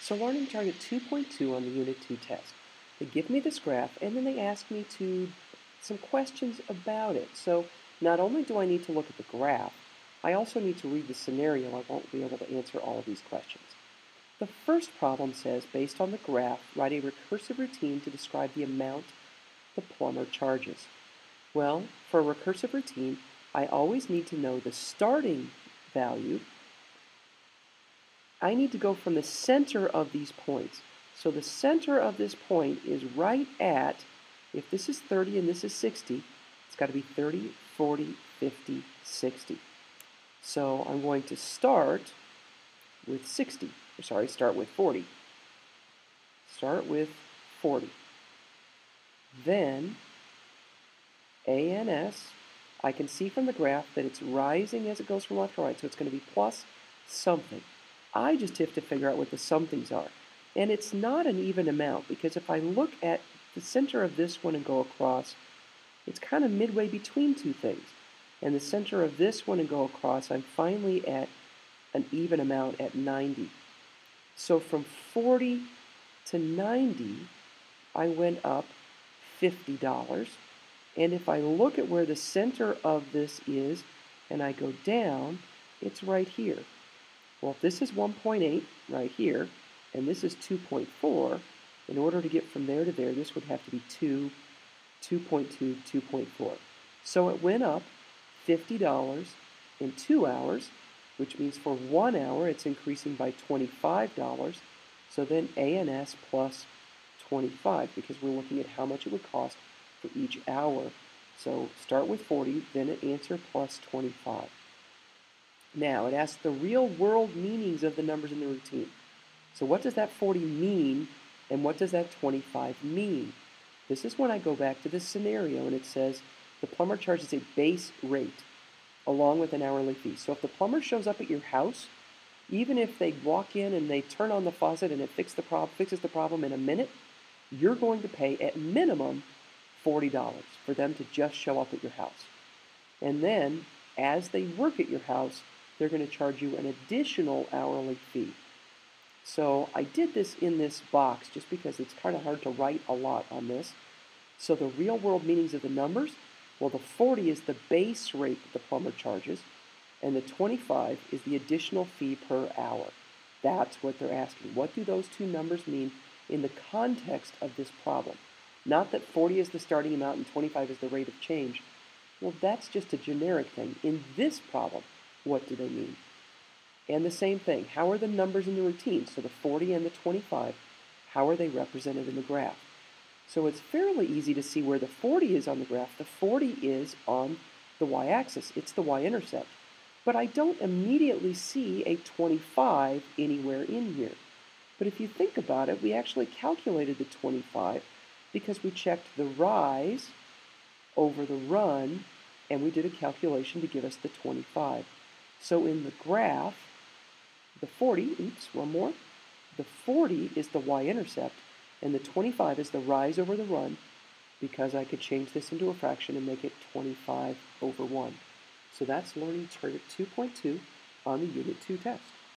So learning target 2.2 on the Unit 2 test. They give me this graph and then they ask me some questions about it. So not only do I need to look at the graph, I also need to read the scenario. I won't be able to answer all of these questions. The first problem says, based on the graph, write a recursive routine to describe the amount the plumber charges. Well, for a recursive routine, I always need to know the starting value. I need to go from the center of these points. So the center of this point is right at, if this is 30 and this is 60, it's got to be 30, 40, 50, 60. So I'm going to start with 60. Start with 40. Start with 40. Then ANS, I can see from the graph that it's rising as it goes from left to right, so it's going to be plus something. I just have to figure out what the somethings are. And it's not an even amount, because if I look at the center of this one and go across, it's kind of midway between two things. And the center of this one and go across, I'm finally at an even amount at 90. So from 40 to 90, I went up $50. And if I look at where the center of this is, and I go down, it's right here. Well, if this is 1.8 right here, and this is 2.4, in order to get from there to there, this would have to be 2, 2.2, 2.4. So it went up $50 in 2 hours, which means for 1 hour it's increasing by $25. So then ANS plus 25, because we're looking at how much it would cost for each hour. So start with 40, then answer plus 25. Now, it asks the real-world meanings of the numbers in the routine. So what does that 40 mean, and what does that 25 mean? This is when I go back to this scenario, and it says the plumber charges a base rate along with an hourly fee. So if the plumber shows up at your house, even if they walk in and they turn on the faucet and it fixes the problem in a minute, you're going to pay at minimum $40 for them to just show up at your house. And then, as they work at your house, they're going to charge you an additional hourly fee. So I did this in this box just because it's kind of hard to write a lot on this. So the real world meanings of the numbers, well, the 40 is the base rate that the plumber charges, and the 25 is the additional fee per hour. That's what they're asking. What do those two numbers mean in the context of this problem? Not that 40 is the starting amount and 25 is the rate of change. Well, that's just a generic thing. In this problem, what do they mean? And the same thing, how are the numbers in the routine? So the 40 and the 25, how are they represented in the graph? So it's fairly easy to see where the 40 is on the graph. The 40 is on the y-axis. It's the y-intercept. But I don't immediately see a 25 anywhere in here. But if you think about it, we actually calculated the 25 because we checked the rise over the run, and we did a calculation to give us the 25. So in the graph, the 40 is the y-intercept, and the 25 is the rise over the run, because I could change this into a fraction and make it 25 over 1. So that's learning target 2.2 on the Unit 2 test.